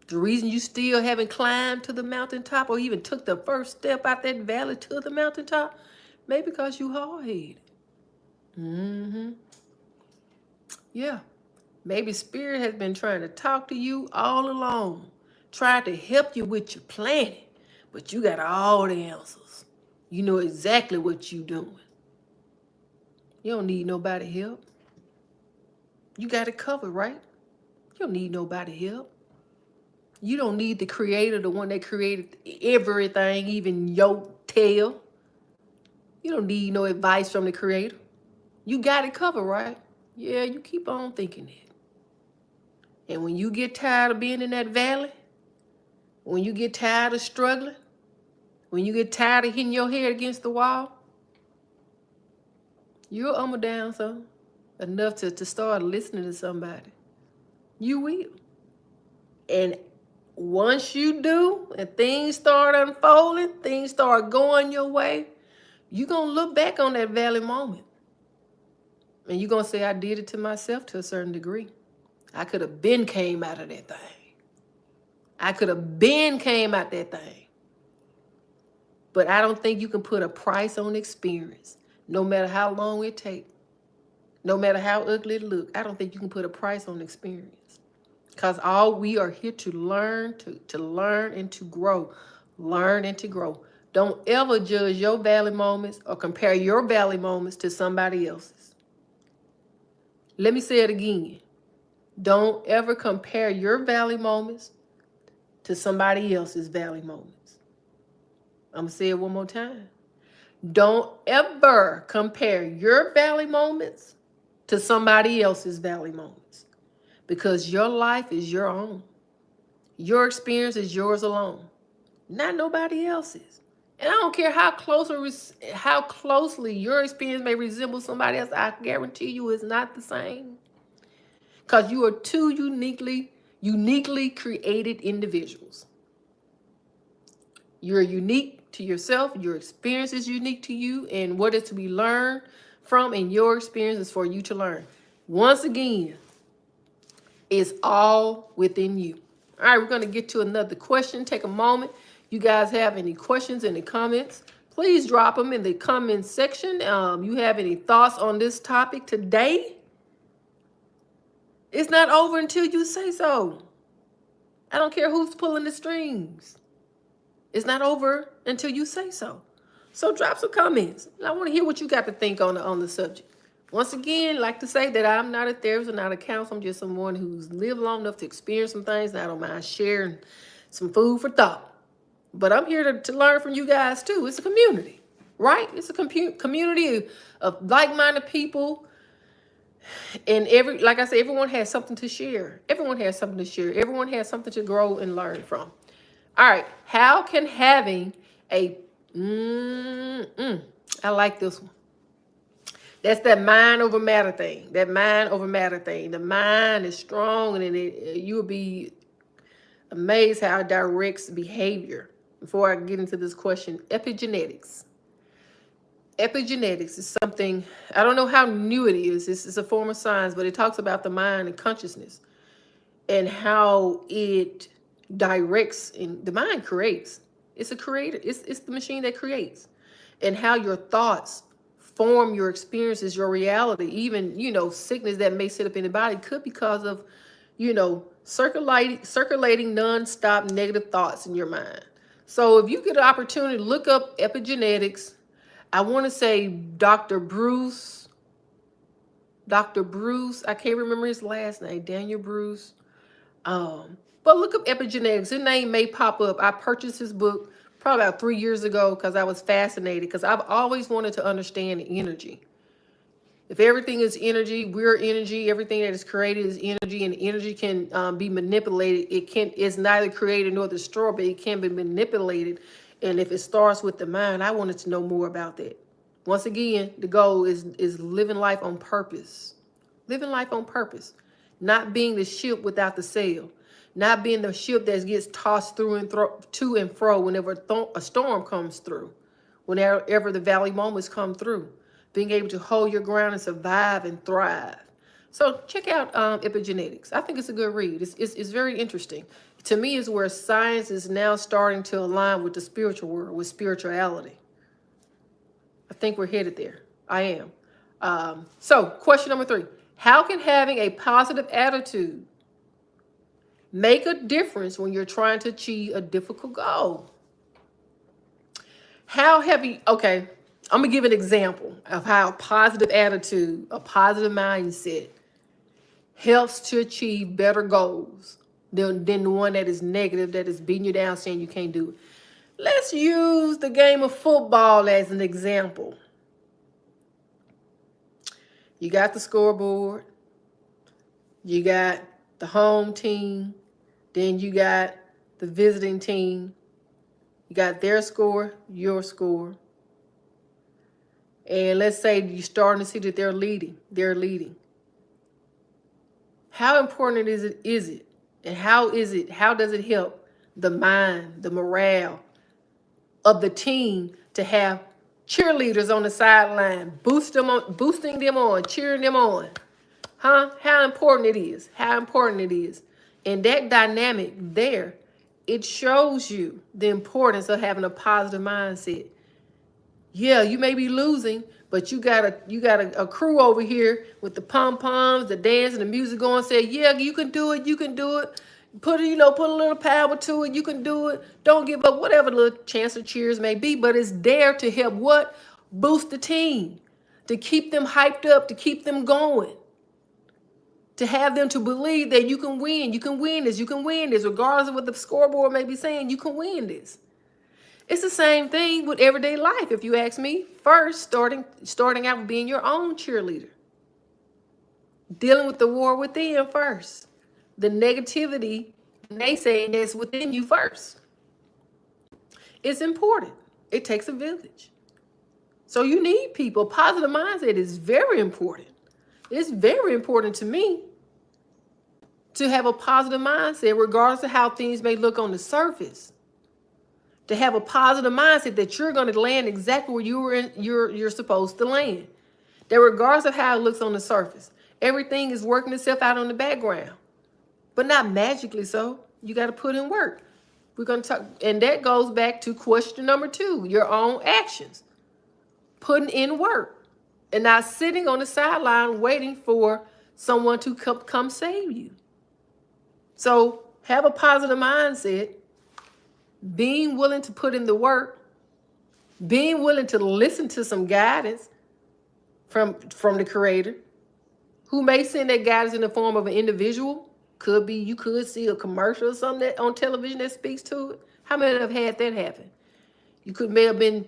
the reason you still haven't climbed to the mountaintop or even took the first step out that valley to the mountaintop, maybe because you hard-headed. Yeah. Maybe Spirit has been trying to talk to you all along, trying to help you with your planning, but you got all the answers. You know exactly what you're doing. You don't need nobody help. You got it covered, right? You don't need nobody help. You don't need the creator, the one that created everything, even your tail. You don't need no advice from the creator. You got it covered, right? Yeah, you keep on thinking it. And when you get tired of being in that valley, when you get tired of struggling, when you get tired of hitting your head against the wall, you'll humble down some enough to start listening to somebody. You will. And once you do, and things start unfolding, things start going your way, you're going to look back on that valley moment. And you're going to say, I did it to myself to a certain degree. I could have been came out of that thing. I could have been came out that thing. But I don't think you can put a price on experience, no matter how long it takes, no matter how ugly it looks. I don't think you can put a price on experience. Because all we are here to learn, to learn and to grow. Learn and to grow. Don't ever judge your valley moments or compare your valley moments to somebody else's. Let me say it again. Don't ever compare your valley moments to somebody else's valley moments. I'm going to say it one more time. Don't ever compare your valley moments to somebody else's valley moments, because your life is your own. Your experience is yours alone, not nobody else's. And I don't care how closely your experience may resemble somebody else, I guarantee you it's not the same. Because you are two uniquely created individuals. You're unique to yourself. Your experience is unique to you. And what is to be learned from in your experience is for you to learn. Once again, it's all within you. All right, we're going to get to another question. Take a moment. You guys have any questions, any comments, please drop them in the comment section. You have any thoughts on this topic today? It's not over until you say so. I don't care who's pulling the strings. It's not over until you say so. So drop some comments. I want to hear what you got to think on the subject. Once again, like to say that I'm not a therapist, I'm not a counselor. I'm just someone who's lived long enough to experience some things, and I don't mind sharing some food for thought. But I'm here to learn from you guys too. It's a community, right? It's a community of like-minded people And like I said, everyone has something to share. Everyone has something to share. Everyone has something to grow and learn from. All right. How can having a, I like this one. That's that mind over matter thing. That mind over matter thing. The mind is strong, and you will be amazed how it directs behavior. Before I get into this question, epigenetics. Epigenetics is something, I don't know how new it is. This is a form of science, but it talks about the mind and consciousness and how it directs, and the mind creates. It's a creator. It's the machine that creates. And how your thoughts form your experiences, your reality. Even, sickness that may sit up in the body could be because of, circulating non-stop negative thoughts in your mind. So if you get an opportunity to look up epigenetics, I want to say Dr. Bruce, I can't remember his last name, Daniel Bruce. But look up epigenetics. His name may pop up. I purchased his book probably about 3 years ago because I was fascinated, because I've always wanted to understand energy. If everything is energy, we're energy. Everything that is created is energy, and energy can be manipulated. It's neither created nor destroyed, but it can be manipulated. And if it starts with the mind, I wanted to know more about that. Once again, the goal is living life on purpose. Living life on purpose. Not being the ship without the sail. Not being the ship that gets tossed to and fro whenever a storm comes through. Whenever the valley moments come through. Being able to hold your ground and survive and thrive. So check out epigenetics. I think it's a good read. It's very interesting. To me, is where science is now starting to align with the spiritual world, with spirituality. I think we're headed there. I am. So question number 3. How can having a positive attitude make a difference when you're trying to achieve a difficult goal? Okay, I'm going to give an example of how a positive attitude, a positive mindset helps to achieve better goals than the one that is negative, that is beating you down, saying you can't do it. Let's use the game of football as an example. You got the scoreboard. You got the home team. Then you got the visiting team. You got their score, your score. And let's say you're starting to see that they're leading. How important is it? And how does it help the mind, the morale of the team to have cheerleaders on the sideline, boosting them on, cheering them on? How important it is. And that dynamic there, it shows you the importance of having a positive mindset. Yeah, you may be losing, but you got a crew over here with the pom-poms, the dance, and the music going, say, yeah, you can do it. Put a little power to it. You can do it. Don't give up, whatever the little chance of cheers may be, but it's there to help what? Boost the team, to keep them hyped up, to keep them going, to have them to believe that you can win. You can win this. Regardless of what the scoreboard may be saying, you can win this. It's the same thing with everyday life, if you ask me. First, starting out with being your own cheerleader. Dealing with the war within first. The negativity, naysaying that's within you first. It's important. It takes a village. So you need people. Positive mindset is very important. It's very important to me to have a positive mindset, regardless of how things may look on the surface. To have a positive mindset that you're going to land exactly where you're supposed to land. That regardless of how it looks on the surface, everything is working itself out on the background. But not magically so. You got to put in work. We're going to talk, and that goes back to question number 2, your own actions. Putting in work and not sitting on the sideline waiting for someone to come save you. So have a positive mindset. Being willing to put in the work, being willing to listen to some guidance from the Creator, who may send that guidance in the form of an individual. Could be you could see a commercial or something on television that speaks to it. How many have had that happen? You may have been,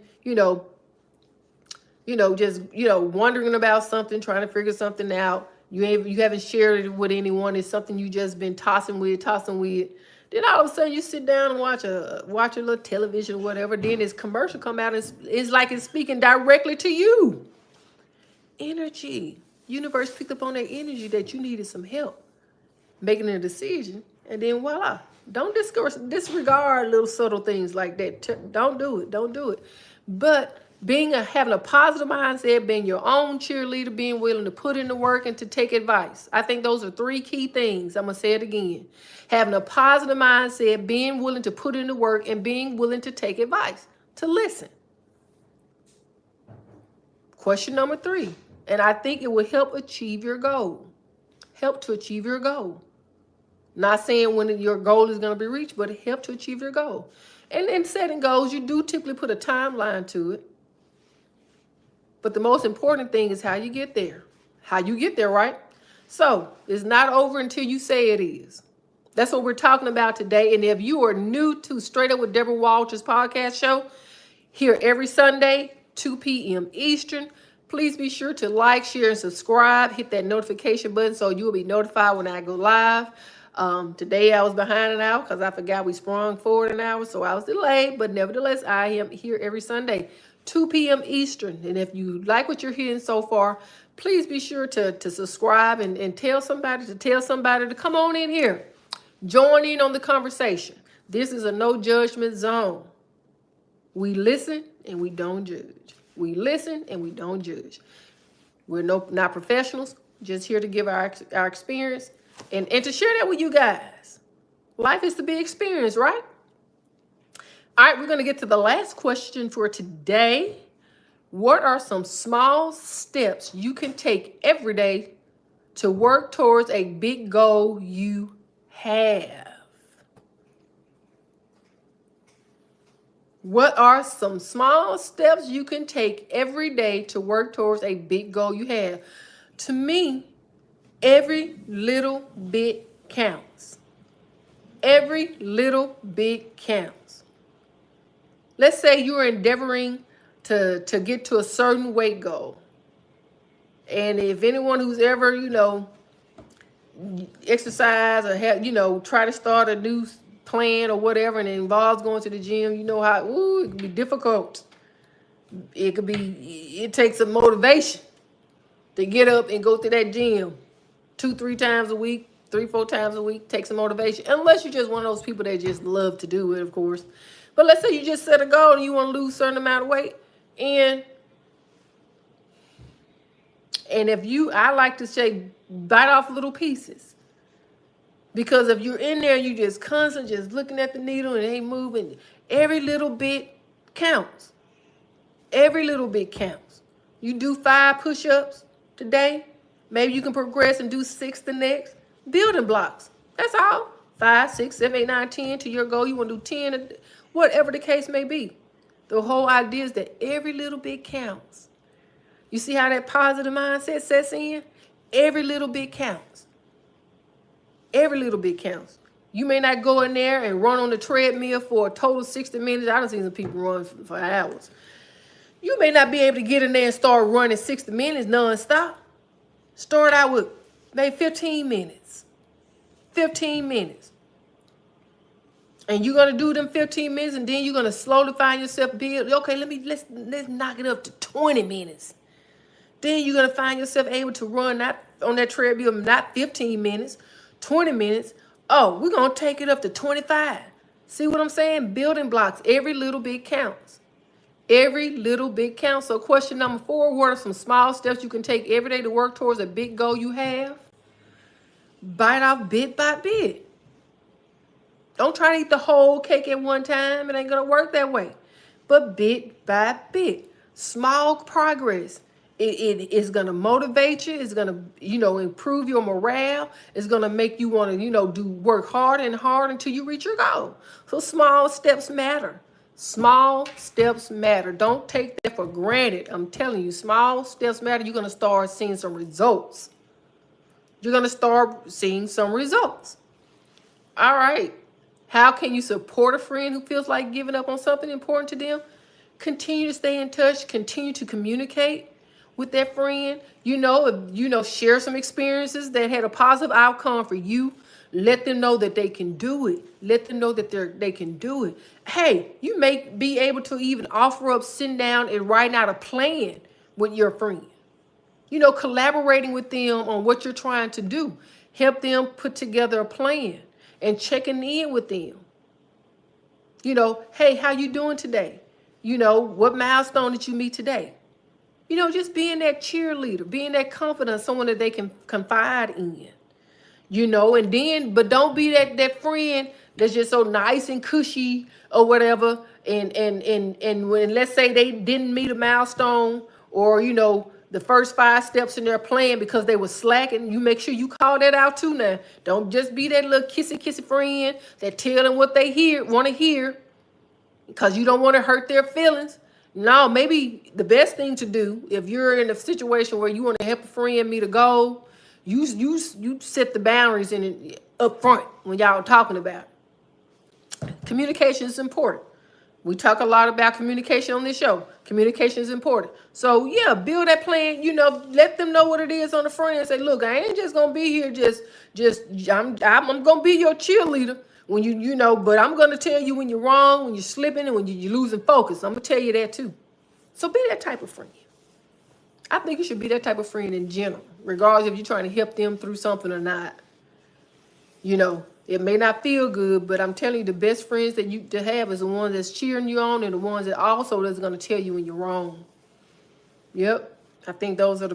just wondering about something, trying to figure something out, You haven't shared it with anyone. It's something you just been tossing with. Then all of a sudden you sit down and watch a little television or whatever. Then this commercial come out and it's like it's speaking directly to you. Energy. Universe picked up on that energy that you needed some help making a decision, and then voila. Don't disregard little subtle things like that. Don't do it. Don't do it. But having a positive mindset, being your own cheerleader, being willing to put in the work and to take advice. I think those are 3 key things. I'm going to say it again. Having a positive mindset, being willing to put in the work, and being willing to take advice, to listen. Question number 3. And I think it will help achieve your goal. Help to achieve your goal. Not saying when your goal is going to be reached, but help to achieve your goal. And in setting goals, you do typically put a timeline to it. But the most important thing is how you get there. How you get there, right? So it's not over until you say it is. That's what we're talking about today. And if you are new to Straight Up with Deborah Walters podcast show, here every Sunday, 2 p.m. Eastern, please be sure to like, share, and subscribe. Hit that notification button so you'll be notified when I go live. Today I was behind an hour because I forgot we sprung forward an hour, so I was delayed. But nevertheless, I am here every Sunday, 2 p.m. Eastern. And if you like what you're hearing so far, please be sure to subscribe and tell somebody to come on in here. Join in on the conversation. This is a no judgment zone. We listen and we don't judge. We listen and we don't judge. We're not professionals, just here to give our experience and to share that with you guys. Life is to be experienced, right? All right, we're going to get to the last question for today. What are some small steps you can take every day to work towards a big goal you have? What are some small steps you can take every day to work towards a big goal you have? To me, every little bit counts. Every little bit counts. Let's say you're endeavoring to get to a certain weight goal. And if anyone who's ever, exercise or have, try to start a new plan or whatever, and it involves going to the gym, you know how, it can be difficult. It takes some motivation to get up and go to that gym 2-3 times a week, 3-4 times a week. Takes some motivation, unless you're just one of those people that just love to do it, of course. But let's say you just set a goal and you want to lose a certain amount of weight, and I like to say, bite off little pieces. Because if you're in there, you just constantly just looking at the needle and it ain't moving. Every little bit counts. Every little bit counts. You do 5 push-ups today. Maybe you can progress and do 6 the next. Building blocks. That's all. 5, 6, 7, 8, 9, 10 to your goal. You want to do 10, whatever the case may be. The whole idea is that every little bit counts. You see how that positive mindset sets in? Every little bit counts. Every little bit counts. You may not go in there and run on the treadmill for a total 60 minutes. I don't see some people run for hours. You may not be able to get in there and start running 60 minutes nonstop. Start out with maybe 15 minutes. 15 minutes. And you're going to do them 15 minutes, and then you're going to slowly find yourself build. Okay, let's knock it up to 20 minutes. Then you're going to find yourself able to run not on that treadmill, not 15 minutes, 20 minutes. Oh, we're going to take it up to 25. See what I'm saying? Building blocks. Every little bit counts. Every little bit counts. So question number 4, what are some small steps you can take every day to work towards a big goal you have? Bite off bit by bit. Don't try to eat the whole cake at one time. It ain't going to work that way. But bit by bit. Small progress. It is going to motivate you. It's going to, improve your morale. It's going to make you want to, work hard and hard until you reach your goal. So small steps matter. Small steps matter. Don't take that for granted. I'm telling you, small steps matter. You're going to start seeing some results. You're going to start seeing some results. All right. How can you support a friend who feels like giving up on something important to them? Continue to stay in touch. Continue to communicate. with that friend. Share some experiences that had a positive outcome for you. Let them know that they can do it. Let them know that they can do it. Hey, you may be able to even offer up sitting down and writing out a plan with your friend. Collaborating with them on what you're trying to do. Help them put together a plan and checking in with them. Hey, how you doing today? What milestone did you meet today? Just being that cheerleader, being that confidant, someone that they can confide in. But don't be that friend that's just so nice and cushy or whatever. And when, let's say, they didn't meet a milestone, or the first 5 steps in their plan because they were slacking, you make sure you call that out too. Now, don't just be that little kissy friend that tell them what they want to hear, because you don't want to hurt their feelings. No, maybe the best thing to do, if you're in a situation where you want to help a friend meet a goal, you set the boundaries in it up front when y'all are talking about it. Communication is important. We talk a lot about communication on this show. Communication is important. So yeah, build that plan. Let them know what it is on the front end. Say, look, I ain't just gonna be here. I'm gonna be your cheerleader when but I'm gonna tell you when you're wrong, when you're slipping, and when you're losing focus. I'm gonna tell you that too. So be that type of friend. I think you should be that type of friend in general, regardless if you're trying to help them through something or not. It may not feel good, but I'm telling you, the best friends that you to have is the ones that's cheering you on, and the ones that also that's going to tell you when you're wrong. Yep. I think those are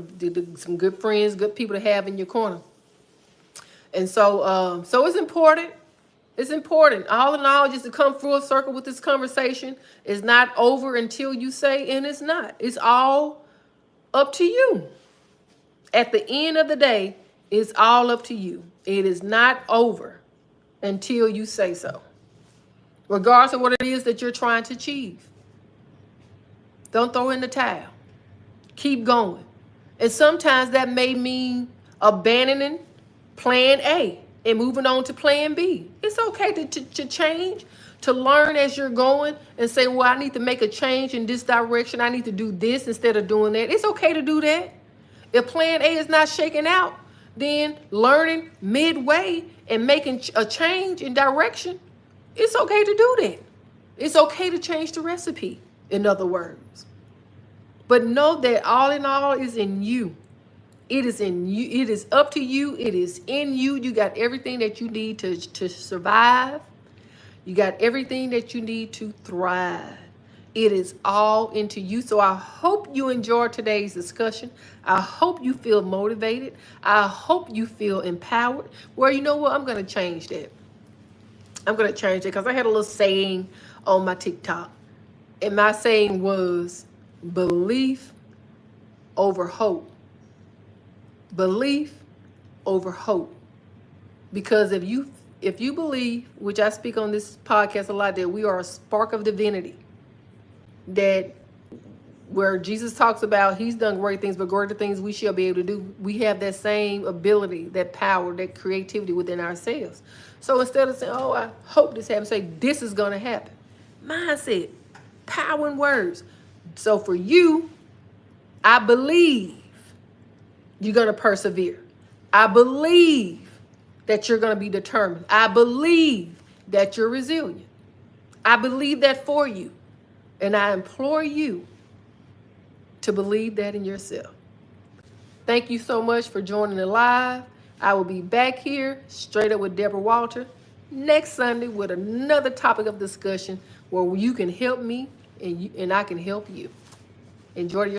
some good friends, good people to have in your corner. And so it's important. It's important. All in all, just to come full circle with this conversation, is not over until you say, and it's not. It's all up to you. At the end of the day, it's all up to you. It is not over until you say so, regardless of what it is that you're trying to achieve. Don't throw in the towel. Keep going. And sometimes that may mean abandoning plan A and moving on to plan B. It's okay to change, to learn as you're going and say, well, I need to make a change in this direction. I need to do this instead of doing that. It's okay to do that. If plan A is not shaking out, then learning midway and making a change in direction, it's okay to do that. It's okay to change the recipe, in other words. But know that all in all is in you. It is in you. It is up to you. It is in you. You got everything that you need to survive. You got everything that you need to thrive. It is all into you. So I hope you enjoyed today's discussion. I hope you feel motivated. I hope you feel empowered. Well, you know what? I'm going to change that. I'm going to change it because I had a little saying on my TikTok. And my saying was belief over hope. Belief over hope. Because if you believe, which I speak on this podcast a lot, that we are a spark of divinity, that where Jesus talks about he's done great things, but greater things we shall be able to do. We have that same ability, that power, that creativity within ourselves. So instead of saying, oh, I hope this happens, say this is going to happen. Mindset, power in words. So for you, I believe you're going to persevere. I believe that you're going to be determined. I believe that you're resilient. I believe that for you. And I implore you to believe that in yourself. Thank you so much for joining the live. I will be back here straight up with Deborah Walter next Sunday with another topic of discussion where you can help me and I can help you. Enjoy your